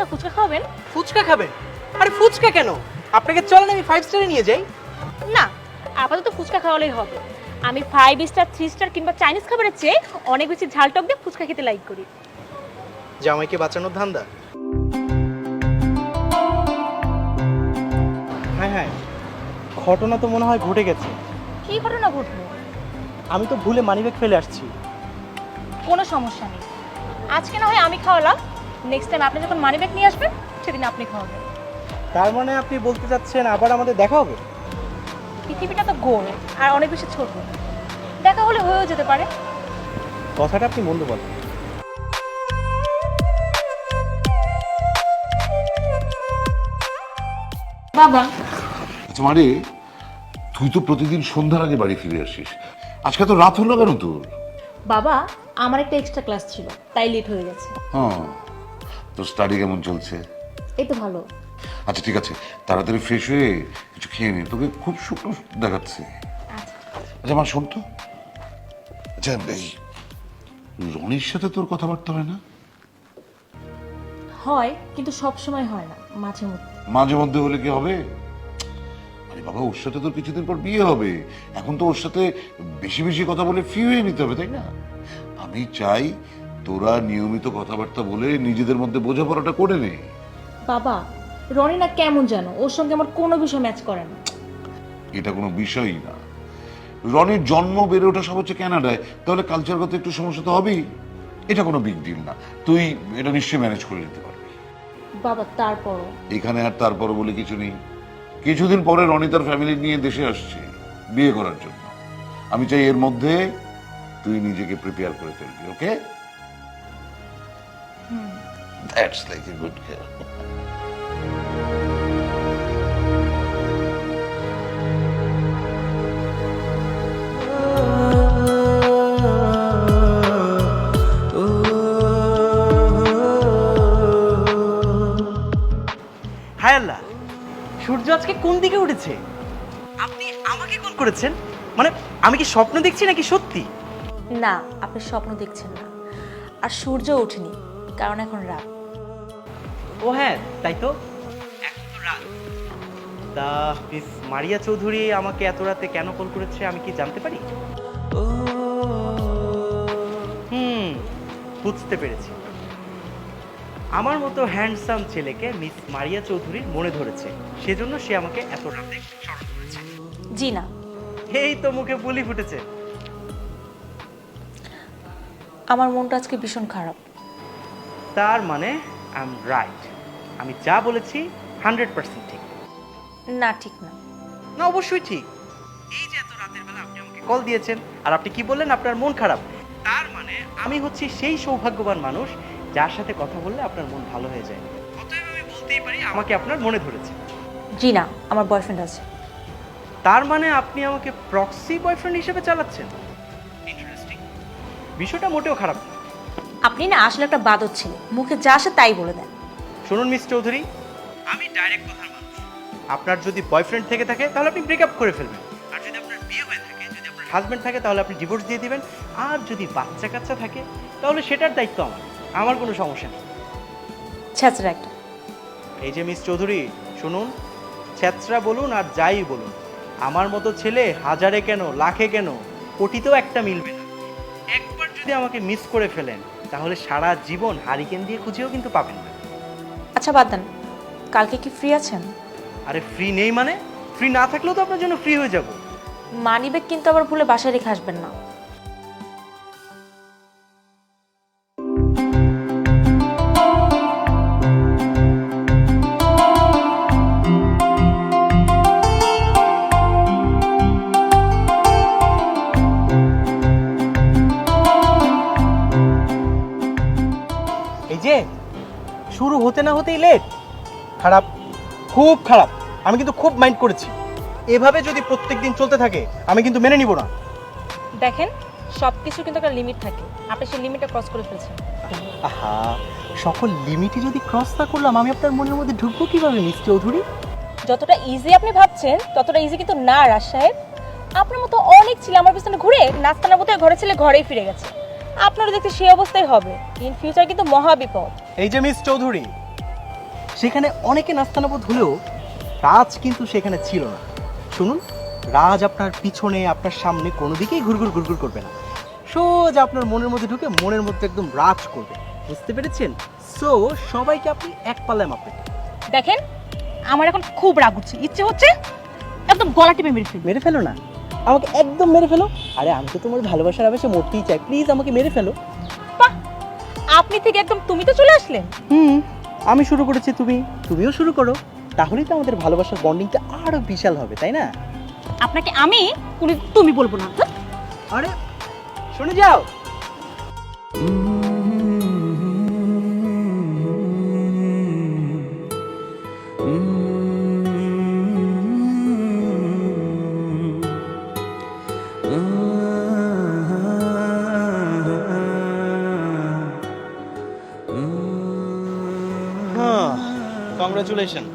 ফুচকা খাবেন? ফুচকা খাবেন? আরে ফুচকা কেন, আপনাকে চলেন আমি 5 স্টারে নিয়ে যাই। না, আপাতত ফুচকা খাওয়ালেই হবে। আমি 5 স্টার 3 স্টার কিংবা চাইনিজ খাবারের চেয়ে অনেক বেশি ঝাল টক দিয়ে ফুচকা খেতে লাইক করি। জামাইকে বাঁচানোর ধান্দা। হ্যাঁ হ্যাঁ, ঘটনা তো মনে হয় ঘটে গেছে। কি ঘটনা ঘটলো? আমি তো ভুলে মানিব্যাগ ফেলে আসছি। কোনো সমস্যা নেই, আজকে না হয় আমি খাওয়ালাম, নেক্সট টাইম আপনি যখন মানি ব্যাগ নিয়ে আসবেন সেদিন আপনি খাওয়াবেন। তার মানে আপনি বলতে চাচ্ছেন আবার আমাদের দেখা হবে? পৃথিবীটা তো গোল আর অনেক বেশি ছোট, দেখা হলে হয়েও যেতে পারে। কথাটা আপনি মন্দ বলেন। বাবা, আচ্ছা মানে তুই তো প্রতিদিন সন্ধ্যার আগে বাড়ি ফিরে আসিস, আজকে তো রাত হলো কেন তোর? বাবা আমার একটা এক্সট্রা ক্লাস ছিল তাই লেট হয়ে গেছে। হ্যাঁ, তোর স্টাডি কেমন চলছে? এই তো ভালো। আচ্ছা ঠিক আছে, তাড়াতাড়ি ফ্রেশ হয়ে কিছু খেয়ে নে, তোকে খুব শুকনো দেখাচ্ছে। আচ্ছা, আচ্ছা মা শোন তো, আচ্ছা এই রনির সাথে তোর কথাবার্তা হয় না? হয় কিন্তু সব সময় হয় না, মাঝে মধ্যে। মাঝে মধ্যে হলে কি হবে? আরে বাবা, ওর সাথে তোর কিছুদিন পর বিয়ে হবে, এখন তো ওর সাথে বেশি বেশি কথা বলে ফ্রি হয়ে নিতে হবে, তাই না? আমি চাই তোরা নিয়মিত কথাবার্তা বলে নিজেদের মধ্যে বোঝাপড়াটা করে নে। বাবা রনি না কেমন জানো, ওর সঙ্গে আমার কোনো বিষয় ম্যাচ করে না। এটা কোনো বিষয়ই না। রনির জন্ম বেড়ে ওঠা সব হচ্ছে কানাডায়, তাহলে কালচারগত একটু সমস্যা তো হবেই। এটা কোনো বিগ ডিল না, তুই এটা নিশ্চয়ই ম্যানেজ করে নিতে পারবি। বাবা তারপরও। এখানে আর তারপর বলে কিছু নেই। কিছুদিন পরে রনি তার ফ্যামিলি নিয়ে দেশে আসছে বিয়ে করার জন্য। আমি চাই এর মধ্যে তুই নিজেকে প্রিপেয়ার করে ফেলবি, okay? That's like a good girl. হায় আল্লাহ, সূর্য আজকে কোন দিকে উঠেছে? আপনি আমাকে কল করেছেন? মানে আমি কি স্বপ্ন দেখছি নাকি সত্যি? না, আপনি স্বপ্ন দেখছেন না, আর সূর্য ওঠেনি কারণ এখন রাত। ও হ্যাঁ তাই তো, এখন তো রাত। তা মিস মারিয়া চৌধুরী আমাকে এত রাতে কেন কল করেছে আমি কি জানতে পারি? বুঝতে পেরেছি। আমার মতো হ্যান্ডসাম ছেলেকে মিস মারিয়া চৌধুরীর মনে ধরেছে, সেজন্য সে আমাকে এত রাতে স্মরণ করেছে। জি না, এই তো মুখে বুলি ফুটেছে। আমার মনটা আজকে ভীষণ খারাপ। তার মানে আই এম রাইট, আমি যা বলেছি 100% ঠিক। না ঠিক না। না অবশ্যই ঠিক। এই যে এত রাতের বেলা আপনি আমাকে কল দিয়েছেন আর আপনি কি বললেন আপনার মন খারাপ, তার মানে আমি হচ্ছি সেই সৌভাগ্যবান মানুষ যার সাথে কথা বললে আপনার মন ভালো হয়ে যায়। অতএব আমি বলতেই পারি আমাকে আপনার মনে ধরেছে। জি না, আমার বয়ফ্রেন্ড আছে। তার মানে আপনি আমাকে প্রক্সি বয়ফ্রেন্ড হিসেবে চালাচ্ছেন? ইন্টারেস্টিং, বিষয়টা মোটেও খারাপ না। আপনি না আসলে একটা বাদর ছেলে, মুখে যা আসে তাই বলে দেন। শুনুন মিস চৌধুরী, আমি ডাইরেক্ট কথার মানুষ। আপনার যদি বয়ফ্রেন্ড থেকে থাকে তাহলে আপনি ব্রেকআপ করে ফেলবেন, আর যদি আপনার বিয়ে হয়ে থাকে, যদি আপনার হাজবেন্ড থাকে তাহলে আপনি ডিভোর্স দিয়ে দিবেন, আর যদি বাচ্চা কাচ্চা থাকে তাহলে সেটার দায়িত্ব আমার কোনো সমস্যা নেই। ছ্যাঁচড়া একটা। এই যে মিস চৌধুরী শুনুন, ছ্যাঁচড়া বলুন আর যাই বলুন, আমার মতো ছেলে হাজারে কেন লাখে কেন কোটিতেও একটা মিলবে না। একবার যদি আমাকে মিস করে ফেলেন তাহলে সারা জীবন হারিকেন দিয়ে খুঁজেও কিন্তু পাবেন না। আচ্ছা বাদ দেন, কালকে কি ফ্রি আছেন? আরে ফ্রি নেই মানে? ফ্রি না থাকলেও তো আপনার জন্য ফ্রি হয়ে যাব। মানি ব্যাগ কিন্তু আবার ভুলে বাসায় রেখে আসবেন না। এই যে শুরু হতে না হতেই লেট, খারাপ, খুব খারাপ। আমি কিন্তু খুব মাইন্ড করেছি। এভাবে যদি প্রত্যেকদিন চলতে থাকে আমি কিন্তু মেনে নিব না। দেখেন, সব কিছু কিন্তু একটা লিমিট থাকে, আপনি সেই লিমিটটা ক্রস করে ফেলছেন। আহা, সকল লিমিটই যদি ক্রস না করলাম আমি আপনার মনের মধ্যে ঢুকবো কিভাবে মিস চৌধুরী? যতটা ইজি আপনি ভাবছেন ততটা ইজি কিন্তু না রাজ সাহেব। আপনার মতো অনেক ছেলে আমার পিছনে ঘুরে নাস্তানার মতো ঘরে ছেলে ঘরেই ফিরে গেছে, আপনারও দেখতে সেই অবস্থাই হবে। ইন ফিউচার কিন্তু মহা বিপদ। এই যে মিস চৌধুরী, সেখানে অনেকে নাস্তানাবোধ হলেও রাজ কিন্তু সেখানে ছিল না। শুনুন, রাজ আপনার পিছনে আপনার সামনে কোনো দিকেই ঘুরঘুর ঘুরঘুর করবে না, সোজা আপনার মনের মধ্যে ঢুকে মনের মধ্যে একদম রাজ করবে। বুঝতে পেরেছেন? সো সবাইকে আপনি এক পাল্লায় মাপবেন। দেখেন, আমার এখন খুব রাগ উঠছে, ইচ্ছে হচ্ছে একদম গলা টিপে মেরে ফেলবো। মেরে ফেলো না, আমাকে একদম মেরে ফেলো। আরে আমি তো তোমার ভালোবাসার আবেশে মরতেই চাই, প্লিজ আমাকে মেরে ফেলো। বাহ, আপনি থেকে একদম তুমি তো চলে আসলেন। আমি শুরু করেছি, তুমিও শুরু করো, তাহলেই তো আমাদের ভালোবাসার বন্ডিংটা আরো বিশাল হবে, তাই না? আপনাকে আমি কোনো তুমি বলবো না। আরে শুনে যাও। কংগ্রাচুলেশন,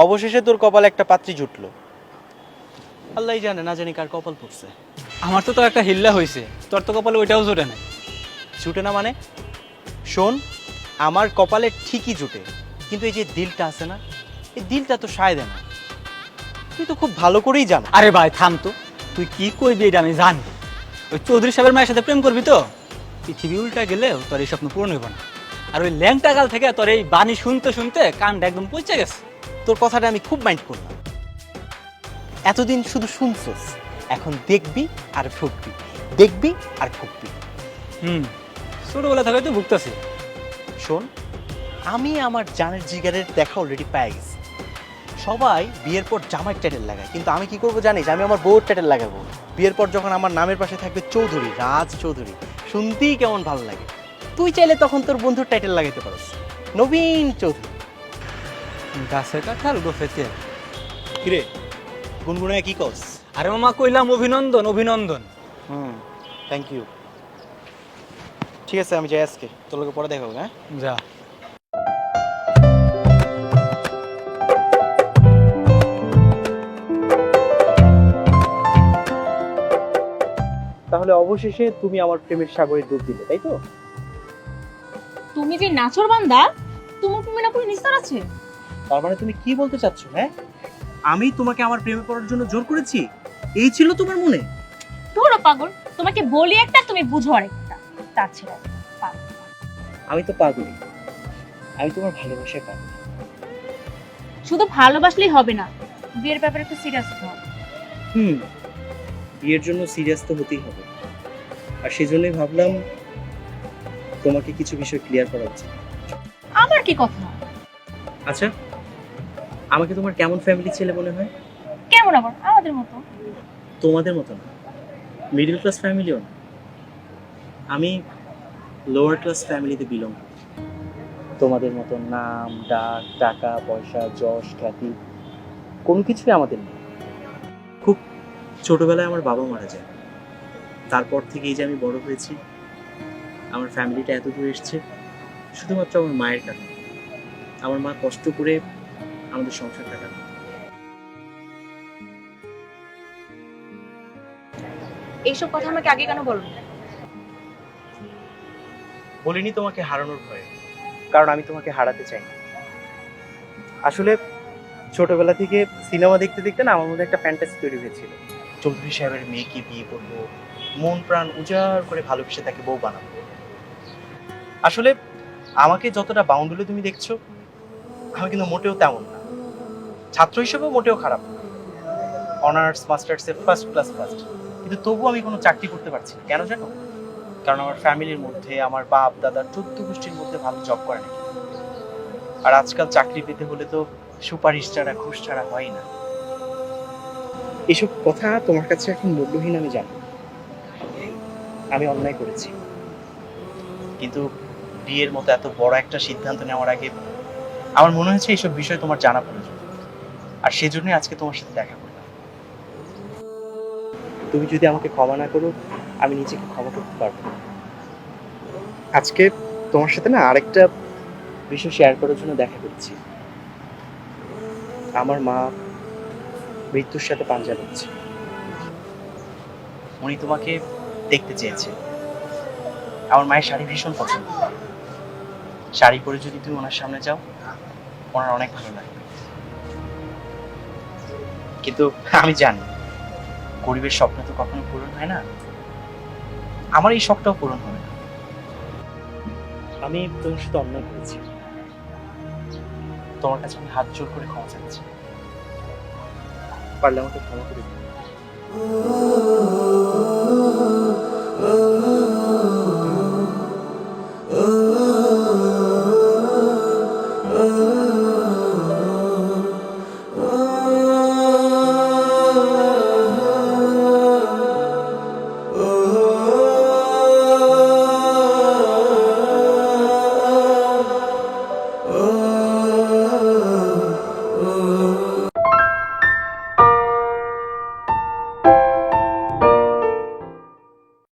অবশেষে তোর কপালে একটা পাত্রী জুটলো। আল্লাহই জানে, না জানি কার কপাল পড়ছে। আমার তো একটা হিল্লা হয়েছে, তোর তো কপালে ওইটাও জোটে না। জুটে না মানে? শোন, আমার কপালে ঠিকই জুটে, কিন্তু এই যে দিলটা আছে না, এই দিলটা তো সায় দেয় না। তুই তো খুব ভালো করেই জান। আরে ভাই থাম তো, তুই কি কইবি এটা আমি জানি। ওই চৌধুরী সাহেবের মায়ের সাথে প্রেম করবি তো পৃথিবী উল্টা গেলেও তোর এই স্বপ্ন পূরণ হইব না। আর ওই ল্যাংটা কাল থেকে তোর এই বাণী শুনতে শুনতে কানটা একদম পচে গেছে। তোর কথাটা আমি খুব মাইন্ড করলাম। এতদিন শুধু শুনছস, এখন দেখবি আর ফুকবি, দেখবি আর ফুকবি। ছোটবেলা থেকে তো ভুগতেছি। শোন, আমি আমার জানের জিগারের দেখা অলরেডি পেয়ে গেছি। সবাই বিয়ের পর জামাইয়ের টাইটেল লাগায়, কিন্তু আমি কি করবো জানিস? আমি আমার বউর টাইটেল লাগাবো। বিয়ের পর যখন আমার নামের পাশে থাকবে চৌধুরী, রাজ চৌধুরী, শুনতেই কেমন ভালো লাগে। তুই চাইলে তখন তোর বন্ধুর টাইটেল লাগাইতে পারস, নবীন চৌধুরী। গাছের কাঁঠাল গোফে তেল। কিরে গুনগুনে কি কস? আরে মামা কইলাম অভিনন্দন অভিনন্দন। Thank you. ঠিক আছে, আমি যাই আজকে, তোর লোকে পরে দেখা হবে। হ্যাঁ, যা। তাহলে অবশেষে তুমি আমার প্রেমের সাগরে ডুব দিলে, তাই তো? তুমি যে নাচর বান্দা, তোমার প্রেমে না কোনো নিস্তার আছে? তার মানে তুমি কি বলতে চাচ্ছ? হ্যাঁ, আমি তোমাকে আমার প্রেমে পড়ার জন্য জোর করেছি, এই ছিল তোমার মনে? ধরো পাগল, তোমাকে বলি একটা তুমি বুঝো আরেকটা। তাছাড়া পাগল। আমি তো পাগলই, আমি তোমার ভালোবাসায় পাগল। শুধু ভালোবাসলেই হবে না, বিয়ের ব্যাপারে একটু সিরিয়াস হতে হবে। বিয়ের জন্য সিরিয়াস তো হতেই হবে, আর সেজন্যই ভাবলাম তোমাকে কিছু বিষয় ক্লিয়ার করা উচিত। আবার কি কথা? আচ্ছা, আমাকে তোমার কেমন ফ্যামিলি ছেলে মনে হয়? কেমন আবার? আমাদের মতো। তোমাদের মতো না, মিডল ক্লাস ফ্যামিলিও না, আমি লোয়ার ক্লাস ফ্যামিলিতে বিলং করি। তোমাদের মতো নাম ডাক টাকা পয়সা যশ খ্যাতি কোনো কিছুই আমাদের নেই। খুব ছোটবেলায় আমার বাবা মারা যায়, তারপর থেকে এই যে আমি বড় হয়েছি, আমার ফ্যামিলিটা এত দূর এসছে শুধুমাত্র আমার মায়ের কারণে। আমার মা কষ্ট করে আমাদের সংসার কাটান। এইসব কথা আমাকে আগে কেন বলবো? বলিনি তোমাকে হারানোর ভয়ে, কারণ আমি তোমাকে হারাতে চাই না। আসলে ছোটবেলা থেকে সিনেমা দেখতে দেখতে না আমার মধ্যে একটা ফ্যান্টাসি তৈরি হয়েছিল, চৌধুরী সাহেবের মেয়েকে বিয়ে করবো, মন প্রাণ উজাড় করে ভালোবেসে তাকে বউ বানাবো। আসলে আমাকে যতটা বাউন্ডুলে তুমি দেখছো, আমি কিন্তু মোটেও তেমন না। ছাত্র হিসেবেও মোটেও খারাপ না, অনার্স মাস্টার্সে ফার্স্ট ক্লাস ফার্স্ট, কিন্তু তবুও আমি কোনো চাকরি করতে পারছি না। কেন জানো? কারণ আমার ফ্যামিলির মধ্যে আমার বাপ দাদার 14 গোষ্ঠীর মধ্যে ভালো জব করে না। আর আজকাল চাকরি পেতে হলে তো সুপারিশ ছাড়া ঘুষ ছাড়া হয় না। এসব কথা তোমার কাছে এখন মূল্যহীন আমি জানি, আমি অন্যায় করেছি, কিন্তু বিয়ের মতো এত বড় একটা সিদ্ধান্ত নেওয়ার আগে আমার মনে হয়েছে এইসব বিষয় তোমার জানা প্রয়োজন, আর সেজন্যই আজকে তোমার সাথে দেখা করলাম। তুমি যদি আমাকে ক্ষমা না করো, আমি নিজেকে ক্ষমা করতে পারবো না। আজকে তোমার সাথে না আরেকটা বিষয় শেয়ার করার জন্য দেখা করছি। আমার মা মৃত্যুর সাথে পাঞ্জা লড়ছে, উনি তোমাকে দেখতে চেয়েছে। আমার মায়ের শাড়ি ভীষণ পছন্দ, শাড়ি পরে যদি তুমি ওনার সামনে যাও, ওনার অনেক ভালো লাগবে। কিন্তু আমি জানি গরিবের স্বপ্ন তো কখনো পূরণ হয় না, আমার এই শখটাও পূরণ হবে না। আমি তোমার সাথে অন্যায় করেছি, তোমার কাছে আমি হাত জোর করে ক্ষমা চাচ্ছি, পারলে আমাকে ক্ষমা করে দিও।